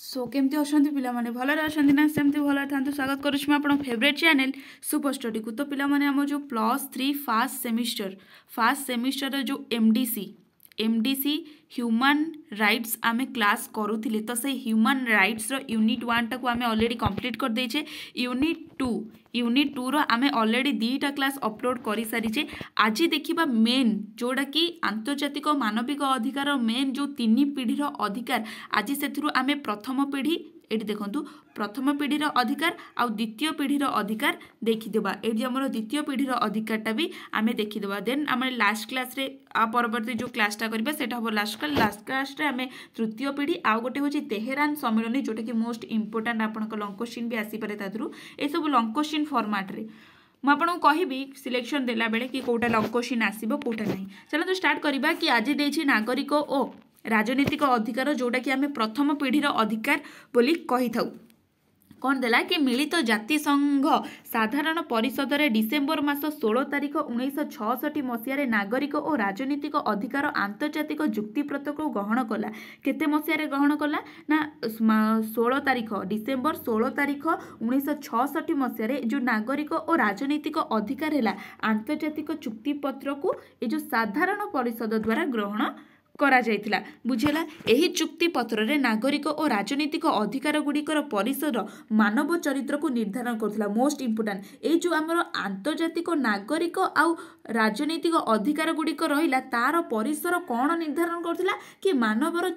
सो केमती अच्छा पे भलरे अच्छा ना सेमती भल था स्वागत करुच्छी आप फेवरेट चैनल सुपर स्टडी को। तो पिलाने आम जो +3 फास्ट सेमिस्टर जो एमडीसी ह्यूमन राइट्स आमे क्लास करूथिले। तो से ह्यूमन राइट्स रो यूनिट 1 टाक आमे ऑलरेडी कंप्लीट कर देछे। यूनिट 2 रो आमे ऑलरेडी 2टा क्लास अपलोड कर सारी। आज देखिबा मेन जोड़ा कि आंतर्जातिक मानविक अधिकार मेन जो 3 पीढ़ीर अधिकार आज से आमे प्रथम पीढ़ी ये देखु प्रथम पीढ़ीर अधिकार आ द्वितीय पीढ़ीर अधिकार देखीदेबा। ये आम द्वितीय पीढ़ीर अधिकारटा भी आम देखीदेबा। देन आम लास्ट क्लास रे परवर्ती जो क्लासटा करबा सेटा हम लास्ट क्लास रे आम तृतीय पीढ़ी आ गोटे हूँ तेहरान सम्मेलन जोटा कि मोस्ट इंपोर्टाट आपंक लंग क्वेश्चन भी आसीपे तादू ये सब लंग क्वेश्चन फॉर्मेट रे मुझे कहबी सिलेक्शन देला बेले कि कोटा लंग क्वेश्चन आसीबो कोटा नहीं। चलो स्टार्ट करबा कि आज देछि नागरिक ओ राजनीतिक अधिकार जोटा कि आम प्रथम पीढ़ीर अधिकार बोली कही थाउ। कौन देला कि मिलित जाति संघ साधारण परिषद रे डिसेम्बर मास 16 तारिख 1966 मसीह नागरिक और राजनीतिक अधिकार आंतर्जातिक जुक्तिप्रत को ग्रहण कला। केते मसीह ग्रहण कला ना 16 तारिख डिसेम्बर 16 तारिख 1966 मसीह जो नागरिक और राजनीतिक अधिकार है आंतर्जातिक चुक्तिपत्र को ये जो साधारण परिषद द्वारा ग्रहण करा जाइथिला। बुझेला एही चुक्ति पत्र रे नागरिक और राजनीतिक अधिकार गुड़िकर परिसर मानव चरित्र को निर्धारण करथिला। मोस्ट इंपोर्टेंट ए जो हमर आंतर्जातिक नागरिक आउ राजनीतिक अधिकार गुड़िक रहिला तार परिसर कौन निर्धारण करथिला कि मानवर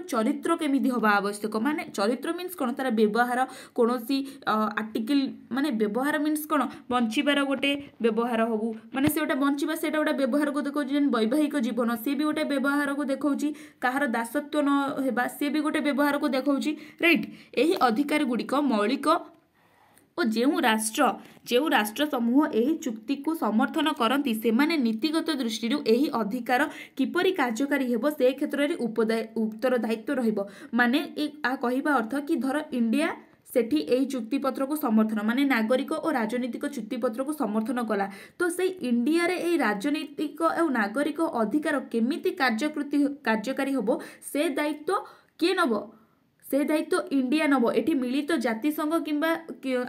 चरित्र केमिति होबा आवश्यक। माने चरित्र मीन्स कोन तार व्यवहार कोनोसी आर्टिकल माने व्यवहार मीन्स कोन बंचिबार गोटे व्यवहार होबु माने से गोटे बंचिबा सेटा गोटे व्यवहार को देखो जेन वैवाहिक जीवन से भी गोटे व्यवहार को देखौची कहार दासत्व न हेबा से भी गोटे व्यवहार को देखौची राइट। यही अधिकार गुड़िक मौलिक और जो राष्ट्र समूह यही चुक्ति को समर्थन करती से माने नीतिगत दृष्टि यही अधिकार किपरि कार्यकारी हेबो से क्षेत्र में उत्तरदायित्व रहिबो। माने कहवा अर्थ कि धर इंडिया सेठी यही चुक्तिपत्र को समर्थन माने नागरिक और राजनीतिक चुक्तिपत्र को समर्थन कला तो से इंडिया रे यही राजनीतिक और नागरिक अधिकार केमिति कार्यकारी होबो से दायित्व किए नबो से दायित्व इंडिया नब। एठी मिलित जाति संघ किंबा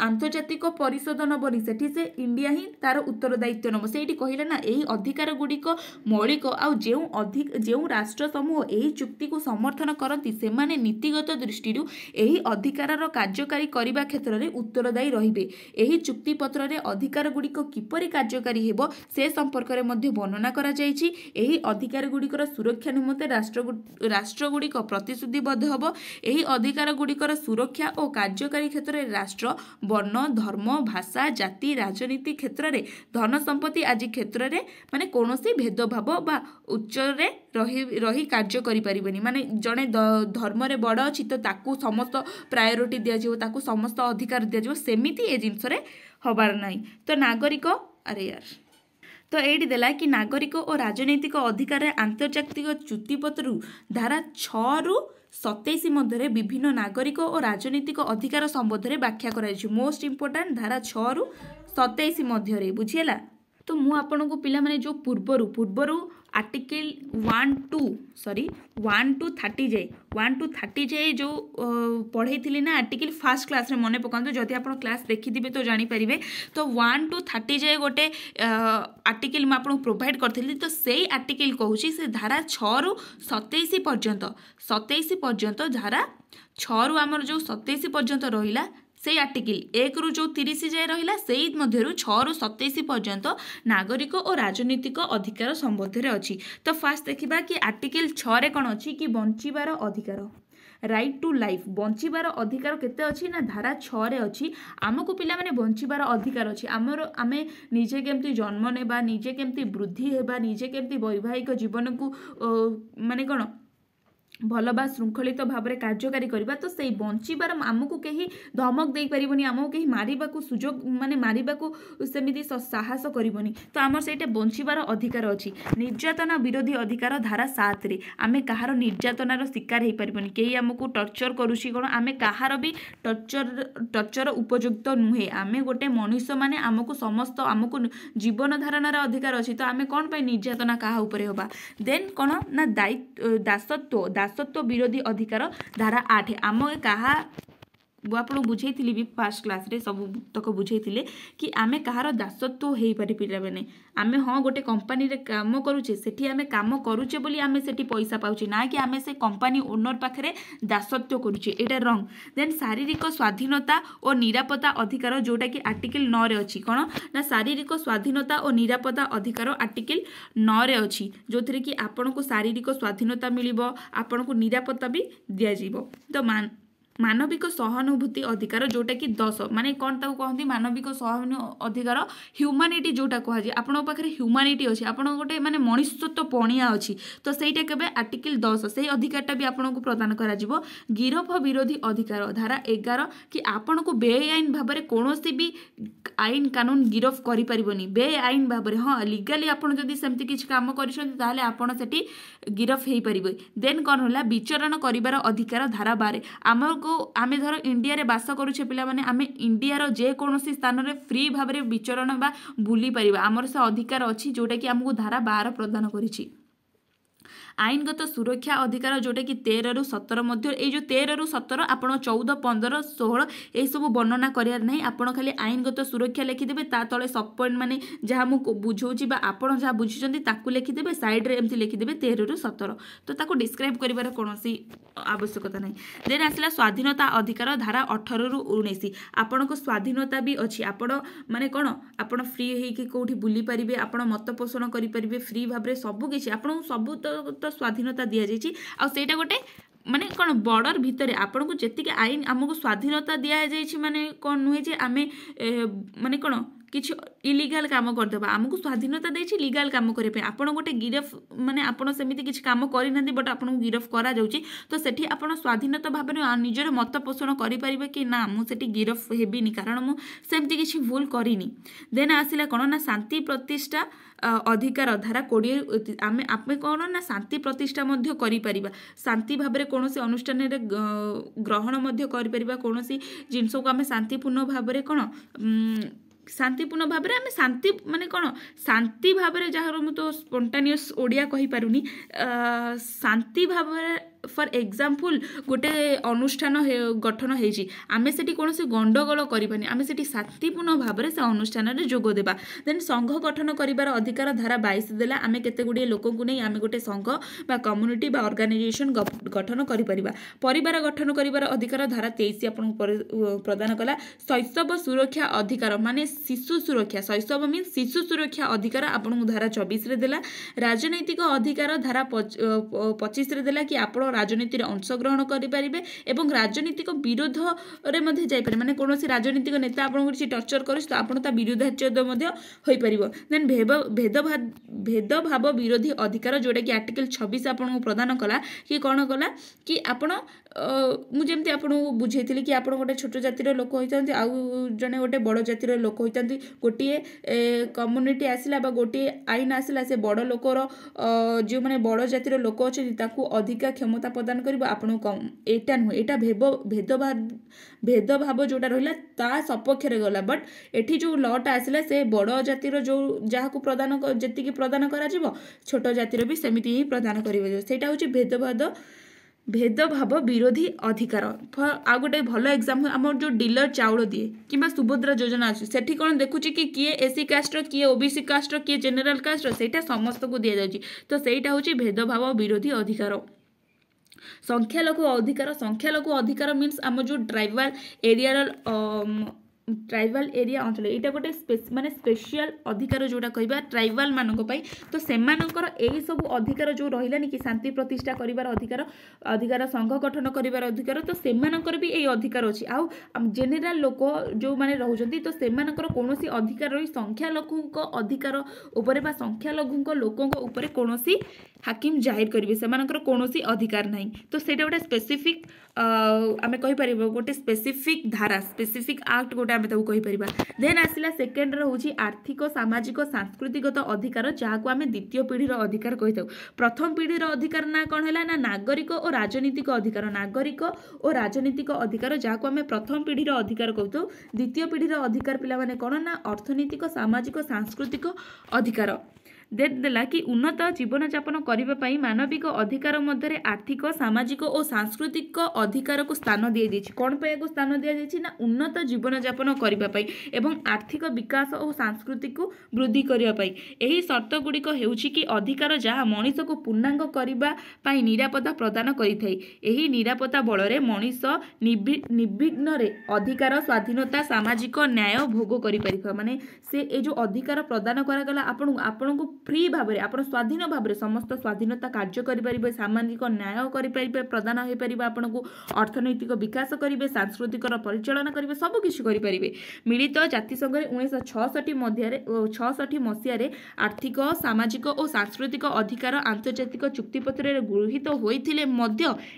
आंतर्जातिक परिषद नबनी सेठी से इंडिया ही तार उत्तरदायित्व नब। सेठी कहिला ना यही अधिकार गुड़िक मौलिक आउ जो राष्ट्र समूह यही चुक्ति को समर्थन करती से माने नीतिगत दृष्टि यही अधिकार कार्यकारी करने क्षेत्र में उत्तरदायी रहिबे। यही चुक्तिपत्र रे अधिकार गुड़िक किपरि कार्यकारी हेबो से संपर्क में मध्य वर्णना करा जायछि। यही अधिकार गुड़िकर सुरक्षा निमंते राष्ट्र गुड़िक प्रतिश्रुतिबद्ध हेबो। यही अधिकार गुड़िकर सुरक्षा और कार्यकारी क्षेत्र में राष्ट्र वर्ण धर्म भाषा जाति राजनीति क्षेत्र में धन संपत्ति आदि क्षेत्र में माने कोनोसी भेदभाव बा उच्च रे रही कार्य करि परिबेनी। माने जड़े धर्म रे बड़ अछि तो ताकू समस्त प्रायोरिटी दिया जिवो ताकू समस्त अधिकार दिया जिवो सेमिति ए जिंस रे हबार नाही। तो नागरिक अरे यार तो ये देला कि नागरिक और राजनीतिक अधिकार आंतर्जातिक चुक्तिपत्र धारा 6 रु 27 मध्य विभिन्न नागरिक और राजनीतिक अधिकार संबंध में व्याख्या कराई। मोस्ट इंपोर्टेंट धारा 6 रु 27 मध्य बुझीला। तो मु आपन को पिला माने जो पूर्वरु आर्टिकल 1 to 30 जाए जो पढ़े थी ना आर्टिकल फर्स्ट क्लास रे मन पकातु जदि आप क्लास देखिथे तो जानीपारे। तो 1 to 30 जाए गोटे आर्टिकल मैं आपको प्रोवाइड करी। तो से आर्टिकल कहूँ से धारा 6 रु 27 पर्यंत धारा 6 रु आमर जो 27 पर्यंत रहिला से आर्टिकल 1 रु जो 30 जाए रहिला से मध्य 6 रु 27 पर्यंत नागरिक और राजनीतिक अधिकार संबंध में अच्छी। तो फास्ट देखा कि आर्टिकल 6 रे कौन अच्छी कि बंचिबार अधिकार राइट टू लाइफ बंचिबार अधिकार केते अच्छी ना धारा 6 रे अच्छी। आमको पिला माने बंचिबार अधिकार अच्छी आमर आमे निजे केमती जन्म नेबा निजे केमती वृद्धि हेबा निजे केमती वैवाहिक जीवन को माने कौन भल बा श्रृंखलित भाव में कार्यकारी करबा। तो से बंचिबार आमको कहीं धमक दे पारिबनी आमको कहीं मारिबाकू सुजोग माने मारिबाकू सेमिति साहस करिबनी। तो आमर सेटा बंचिबार अधिकार अच्छी। निर्यातना विरोधी अधिकार धारा 7 रे आमे कहार निर्यातनार शिकार हो पारिबनी कहीं आमको टर्चर करूसी कोन आमे कहार भी टर्चर उपयुक्त नुहे। आमे गोटे मनुष्य माने आमको समस्त आमको जीवन धारणार अधिकार अच्छी। तो आमे कोन पे निर्यातना कहा उपरे होबा। देन कोन ना दासत्व दासत्व विरोधी अधिकार धारा 8 आम क्या आपको बुझेइली भी फास्ट क्लास रे सब तक बुझेइले कि आमे कहार दासत्व हो पारे पिला मैंने आमे हाँ गोटे कंपनी रे काम करूचे सेठी आमे काम करूचे बोली आमे सेठी पैसा पाउचे ना कि आमे से कंपनी ओनर पाखरे दासत्व करूचे एटा रंग। देन शारीरिक स्वाधीनता और निरापत्ता अधिकार जोटा कि आर्टिकल 9 रे अछि कोन ना शारीरिक स्वाधीनता और निरापत्ता अधिकार आर्टिकल 9 रे अछि जोथरे कि आपन को शारीरिक स्वाधीनता मिलिबो आपन को निरापत्ता भी दिया जिवो। तो मानविक सहानुभूति अधिकार जोटा कि 10 माने कौन ताको कहती मानविक सहानुभूति अधिकार ह्यूमानिटी जोटा कह जाए आपण पाखे ह्यूमानिटी अच्छी आपण गोटे माने मनुष्यत्व पणिया अच्छी तो सहीटा केबे आर्टिकल 10 से अधिकारटा भी आपन को प्रदान करा जिवो। गिरफ विरोधी अधिकार धारा 11 कि आपन को बेआईन भाव में कौन भी आईन कानून गिरफ करि परिबनी बेआईन भाव में हाँ लीगाली आपन जदि सेमती किछ काम करिसथि ताले आपन सेठी गिरफ हेई परिबे। देन कौन होला विचरण करिवार अधिकार धारा 12 आम को आमे धर इंडिया रे बास करूछे पिला माने आमे इंडिया रो जे कोनोसी स्थान रे फ्री भाव रे विचरण बा बुली परिबा हमर से अधिकार अछि जोटा कि हमको धारा 12 प्रदान करिछि। आईनगत सुरक्षा अधिकार जोटा कि 13 रु 17 मध्य ये जो 13 रु 17 आप 14 15 16 ये सब वर्णना करार ना आप खाली आईनगत सुरक्षा लिखिदेवे ता तले सब पॉइंट माने जहाँ मुझे बुझाऊँगी आपड़ जहाँ बुझुं ताकू लिखिदेवे सैड्रे एमती लिखिदेवे 13 रु 17 तो ताकू डिस्क्राइब कर कौन आवश्यकता नहीं। देन आसला स्वाधीनता अधिकार धारा 18 रु 19 आपण को स्वाधीनता भी अच्छी आपण माने कौन आपण फ्री होइके कोठी बुली पारिबे आपण मत पोषण करि परिबे फ्री भाव में सबू किछि आपण सबू तो स्वाधीनता दि जाइए आईटा गोटे माने कौन बॉर्डर भितर आपन को जेतिक आईन आमको स्वाधीनता दि जाइए माने कौन नुहे जे आमे माने कौन किसी इलीगल काम करदेबा आमको स्वाधीनता देछि लीगल काम करबे आपण गोटे गिरफ माने आपण सेमिति किछि काम करिना बट आपण गिरफ करा जाउछि तो सेठी आपण स्वाधीनता भाव में निजर मत पोषण करि परिबे कि ना मु सेठी गिरफ हेबिनी कारण मु सेमिति किछि भूल करिनी। देन आसिला कोन ना शांति प्रतिष्ठा अधिकार धारा 20 आमे आपे कौन ना शांति प्रतिष्ठा मध्य करि परिबा शांति भाव में कौन से अनुष्ठान रे ग्रहण मध्य करि परिबा कौन सी जिनस को आमे शांतिपूर्ण भाव में कौन शांतिपूर्ण भाव में आम शांति माने कौन शांति भाव में जहाँ मुझे तो स्पॉन्टानियस ओडिया कहि पारुनी शांति भाव फॉर एग्जांपल गोटे अनुष्ठान गठन होइछि आमे सेठी कौन से गंडगोल करिबानी आमे सेठी शांतिपूर्ण भाव में से अनुष्ठान रे जोग देबा। देन संघ गठन करिवार अधिकार धारा 22 देला आमे केते गुडी लोक को नै आमे गोटे संघ बा कम्युनिटी बा ऑर्गेनाइजेशन गठन करि परिबा। परिवार गठन करिवार अधिकार धारा 23 आपन प्रदान कला। शैशव सुरक्षा अधिकार माने शिशु सुरक्षा शैशव मीन शिशु सुरक्षा अधिकार आपन धारा 24 रे देला। राजनैतिक अधिकार धारा 25 रे देला कि आपन राजनीति अंशग्रहण करें एवं राजनीतिक विरोध में जापर माने कौन राजनीतिक नेता आपको किसी टर्चर कर तो आप विरोधाचर्य हो पार। देन भेदभाव विरोधी अधिकार जोटा कि आर्टिकल 26 आपको प्रदान कला कि कौन कला कि आपण मुझे आपको बुझेली कि आप गोटे छोट जातिर लोक होता आउ जड़े गोटे बड़ जातिर लोक होता गोटे कम्युनिटी आसला गोटे आईन आसला से बड़ लोकर जो मैंने बड़ जातिर लोक अच्छा अधिका क्षमता प्रदान कर आपन कम एटा नुहे एटा भेदभाव जोटा रहा ता सपक्ष गला। बट एठी जो लटा आसला से बड़ जातिर जो जहाँ को प्रदान जी प्रदान करा छोट जातिर भी सेमिति ही प्रदान कर भेदभाव विरोधी अधिकार। आ गोटे भल एग्जाम आम जो डीलर चाउल दिए कि सुभद्रा योजना अच्छी सेठी कौन देखुची कि किए एससी कास्ट किए ओबीसी कास्ट किए जेनेराल कास्ट सेटा समस्त को दि जाउची तो सेटा होची भेदभाव विरोधी अधिकार। संख्यालघु अधिकार मीन्स आम जो ट्राइबल एरिया अंचल यहाँ गोटे माने स्पेशल अधिकार जोटा कहबा ट्राइबल मानक पई तो सेमानकर एही सब अधिकार जो रहिलानी कि शांति प्रतिष्ठा करिवार अधिकार संघ गठन करिवार अधिकार तो सेमानकर भी एही अधिकार अछि। आउ जेनेराल लोक जो माने रहउजंती तो सेमानकर कोनोसी अधिकार रही संख्यालघुक अधिकार उपरे बा संख्यालघुक लोकक उपरे कोनोसी हाकिम जाहिर करिवे सेमानकर कोनोसी अधिकार नाही तो सेटा गोटे स्पेसिफिक आमे कहि परिबो गोटे स्पेसिफिक धारा स्पेसिफिक एक्ट गोटे आमे ताऊ कहि परिबा। देन आसिला सेकेंड रे होची आर्थिक सामाजिक सांस्कृतिकगत अधिकार जहाँ को आमे द्वितीय पीढ़ी रो अधिकार कहि ताऊ। प्रथम पीढ़ी रो अधिकार ना कोन हैला ना नागरिक और राजनीतिक अधिकार जहाँ को आमे प्रथम पीढ़ी रो अधिकार कहतो। द्वितीय पीढ़ी रो अधिकार पिला माने कोन ना अर्थनीतिक सामाजिक सांस्कृतिक अधिकार। देला कि उन्नत जीवन यापन करने मानविक अधिकार मध्य आर्थिक सामाजिक और सांस्कृतिक अधिकार को स्थान दी जाइए। कौन पे को स्थान दी जाइए ना उन्नत जीवन यापन करने एवं आर्थिक विकास और सांस्कृतिक को वृद्धि करने। यही शर्त गुड़िक हेउछि कि अधिकार जहाँ मनीष को पूर्णांग करने निरापत्ता प्रदान करिथाई। एही निरापत्ता बल में मनीष निर्विघ्न अधिकार स्वाधीनता सामाजिक न्याय भोग कर माने से ए जो अधिकार प्रदान करागला आपण को फ्री भाव में आप स्वाधीन भाव में समस्त स्वाधीनता कार्य करें सामाजिक न्याय करें प्रदान हो पार आपन को अर्थनैतिक विकास करेंगे सांस्कृतिक परिचालन करेंगे सबकिछ करें। मिलित जातिसंघ 1966 मसीह आर्थिक सामाजिक और सांस्कृतिक अधिकार आंतर्जातिक चुक्तिपत्र गृहीत होते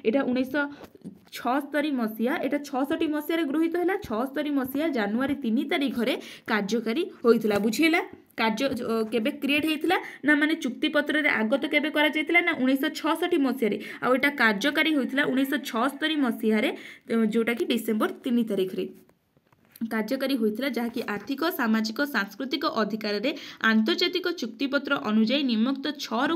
एटा 1976 मसीहा एटा 66 मसीह गृहीत है 76 मसीहा जनवरी 3 तारिख में कार्यकारी होता बुझेगा। कार्य केबे क्रिएट होता ना माने चुक्तिपत्र रे आगत केबे करा जायतिला ना 1966 मसीह आ एटा कार्यकारी होता 1976 मसीह जोटा कि डिसेम्बर 3 तारिख रे कार्यकारी होता जहाँकि आर्थिक सामाजिक सांस्कृतिक अधिकार रे आंतर्जातिक चुक्तिपत्र अनुଯାयी निम्नोक्त 6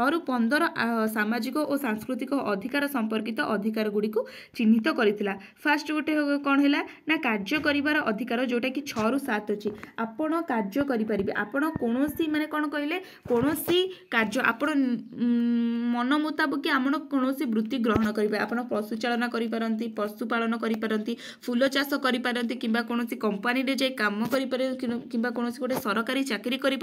ରୁ 15 सामाजिक और सांस्कृतिक अधिकार संपर्कित अधिकार गुड़ी को चिन्हित करथिला। फास्ट गोटे कौन है ना कार्य करिवार अधिकार जोटा कि 6 ରୁ 7 अच्छी आपण कार्य करें आपण कौन माने कौन कहले कौन कार्य आपण मन मुताबिक आम कौन वृत्ति ग्रहण करेंगे आप पशुचालन करें पशुपालन करें फूल चाष करें कि कौन कंपानी रे जाई काम करें कि कौन गोटे सरकारी चाकरी करें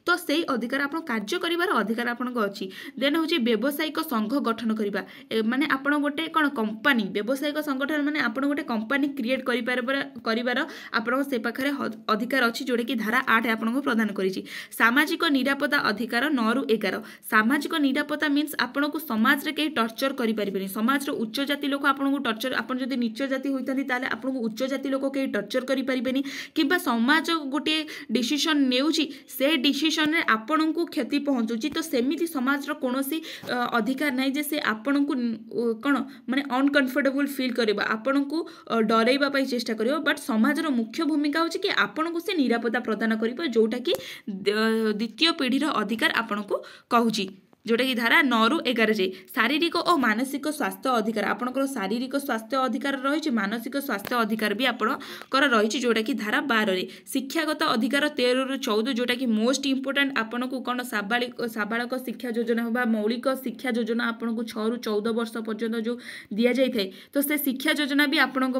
तो से अधिकार आप कार्य करिवार अधिकार आप अच्छी। देन हूँ व्यावसायिक संघ गठन करवा माने आपण गोटे कौन कंपानी व्यावसायिक संगठन माने आपण गोटे कंपानी क्रिएट करिवार आपण से पाखे अधिकार अच्छी जोटा कि धारा 8 आपको प्रदान करिछि। सामाजिक निरापत्ता अधिकार 9 ରୁ 11 सामाजिक निरापत्ता मीन्स आपण को समाज रे कहीं टर्चर करें समाज उच्च जाति लोक आपन को टर्चर आपन जदि नीच जाति होइतनी ताले आपन को उच्च जाति लोक कहीं टर्चर करें कि समाज गोटे डिसीजन नेउछि से डिसीजन रे आपन को क्षति पहुँचुची तो सेमिति समाज कौन अधिकार नहीं जे से आपण को कौन माने अनकंफर्टेबल फील करबा आपण को डरैबा पई चेष्टा करियो बट समाजर मुख्य भूमिका होची कि आपण को से निरापत्ता प्रदान करिबा जोटा कि द्वितीय पीढ़ीर अधिकार आपण को कहूची जोटा कि धारा 9 ରୁ 11 जाए। शारीरिक और मानसिक स्वास्थ्य अधिकार आपणकर शारीरिक स्वास्थ्य अधिकार रही मानसिक स्वास्थ्य अधिकार भी आपणकर रही जोटा कि धारा 12 रे। शिक्षागत अधिकार 13 ରୁ 14 जोटा कि मोस्ट इम्पोर्टाट आपन को कौन साबालक शिक्षा योजना बा मौलिक शिक्षा योजना आपन को 6 ରୁ 14 वर्ष पर्यंत जो दि जाए तो से शिक्षा योजना भी आपण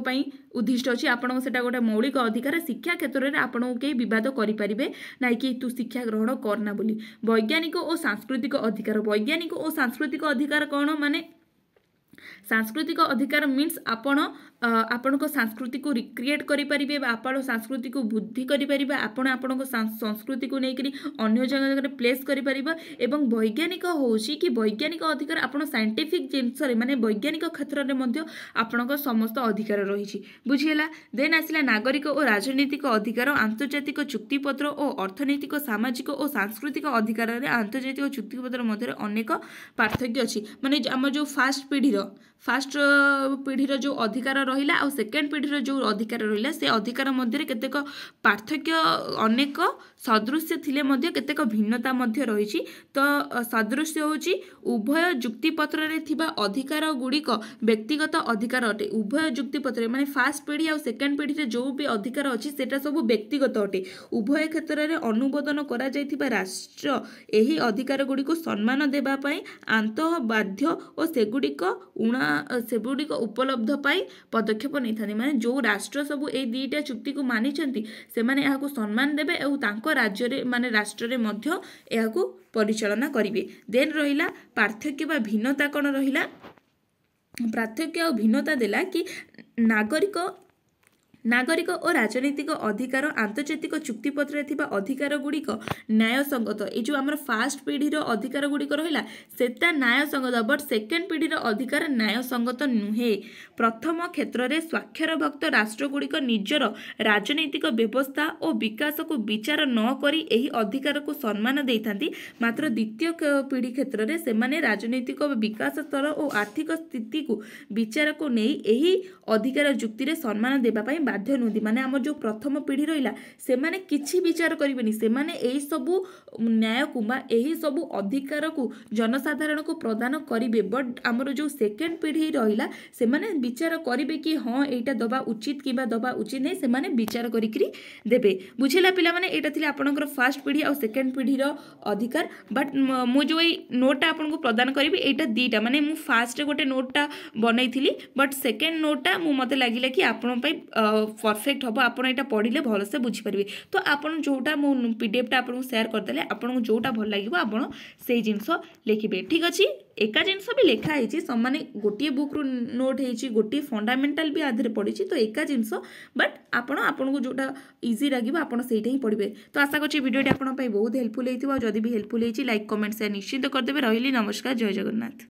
उद्दिष्ट अच्छी आपन से गोटे मौलिक अधिकार शिक्षा क्षेत्र में आपन को कहीं बद करें ना कि तू शिक्षा ग्रहण करना बोली। वैज्ञानिक और सांस्कृतिक अधिकार वैज्ञानिक और सांस्कृतिक अधिकार कौन माने सांस्कृतिक अधिकार मीन्स आपण को संस्कृति को रिक्रिएट करें आपण संस्कृति को बुद्धि करें आपण संस्कृति को लेकर अन्य जगह प्लेस करें एवं वैज्ञानिक होची कि वैज्ञानिक अधिकार आपण साइंटिफिक जिनस माने वैज्ञानिक क्षेत्र में आपण समस्त अधिकार रही बुझीगला। देन आसला नागरिक और राजनीतिक अधिकार आंतर्जातिक चुक्तिपत्र और अर्थनैतिक सामाजिक और सांस्कृतिक अधिकार आंतर्जातिक चुक्तिपत्र मध्य अनेक पार्थक्य अच्छी माने आम जो फास्ट पीढ़ीर जो अधिकार रहिला और सेकेंड पीढ़ीर जो अधिकार रहिला से अधिकार मध्य केतेक पार्थक्य अनेक सदृश्य थिले मध्य केतेक भिन्नता मध्य रही। तो सदृश्य होची उभय जुक्तिपत्र रे थिबा अधिकार गुड़िक व्यक्तिगत अधिकार अटे। उभय जुक्तिपत्र माने फास्ट पीढ़ी और सेकेंड पीढ़ी रे जो भी अधिकार अच्छी सेटा सब व्यक्तिगत अटे। उभय क्षेत्र में अनुमोदन करा जायथिबा राष्ट्र एही अधिकार गुड़िक सम्मान देबा पई आंतः बाध्य और सेगुड़िक उपलब्ध पाई पदक्षेप नहीं था माने जो राष्ट्र सब ए दुईटा चुक्ति को मानी से माने यहाँ सम्मान देवे और तांको राज्य रे माने राष्ट्र रे मध्य यहाँ परिचालना करेंगे। देन रहिला पार्थक्य बा भिन्नता कौन रहिला पार्थक्य और भिन्नता देला कि नागरिक और राजनीतिक अधिकार आंतर्जातिक चुक्तिपत्र थिबा अधिकार गुड़िक न्यायसंगत ये जो आम फास्ट पीढ़ीर अधिकार गुड़िक रहा सेटा न्यायसंगत बट सेकेंड पीढ़ीर अधिकार न्यायसंगत नुहे। प्रथम क्षेत्र में स्वाक्षरभुक्त राष्ट्रगुड़िक निजर राजनैतिक व्यवस्था और विकास को विचार न करी एही अधिकार को सम्मान देइथांती मात्र द्वितीय पीढ़ी क्षेत्र में से राजनैतिक विकास स्तर और आर्थिक स्थिति को विचार को नहीं एही अधिकार जुक्ति रे सम्मान देबा पई बाध्य नुहति माने आम जो प्रथम पीढ़ी रहिला से माने किछि विचार करिवेनी से माने एही सबु न्याय को बा एही सबु अधिकार को जनसाधारण को प्रदान करिवे बट आमर जो सेकेंड पीढ़ी रहिला से माने विचार करिवे कि हाँ एटा दबा उचित किबा दबा उचित नहीं से माने विचार करिकरी देबे बुझिला पिला माने एटा थिला आपनकर फर्स्ट पीढ़ी और सेकेंड पीढ़ी रो अधिकार बट मु जो नोटा आपनको प्रदान करी एटा दीटा माने मु फास्ट गोटे नोटा बनई थी बट सेकेंड नोटा मु मते लागिला कि आपण परफेक्ट हम आप पढ़ले भलसे बुझीपारे तो आपन जोटा मु पीडीएफ टा आपन शेयर करदेले आपन जोटा भल लागिबो आपन सेही जिंस लिखिबे ठीक अछि एका जिनस भी लिखाई समान गोटे बुक रु नोट होती गोटे फंडामेंटाल भी आधे पड़ी तो एका जिनस बट आपन को जोटा इजी लगे आप ही पढ़े तो आशा करछि वीडियो आपन बहुत हेल्पफुल होती जदि भी हेल्पफुल होती लाइक कमेंट शेयर निश्चित करदेवे रही नमस्कार जय जगन्नाथ।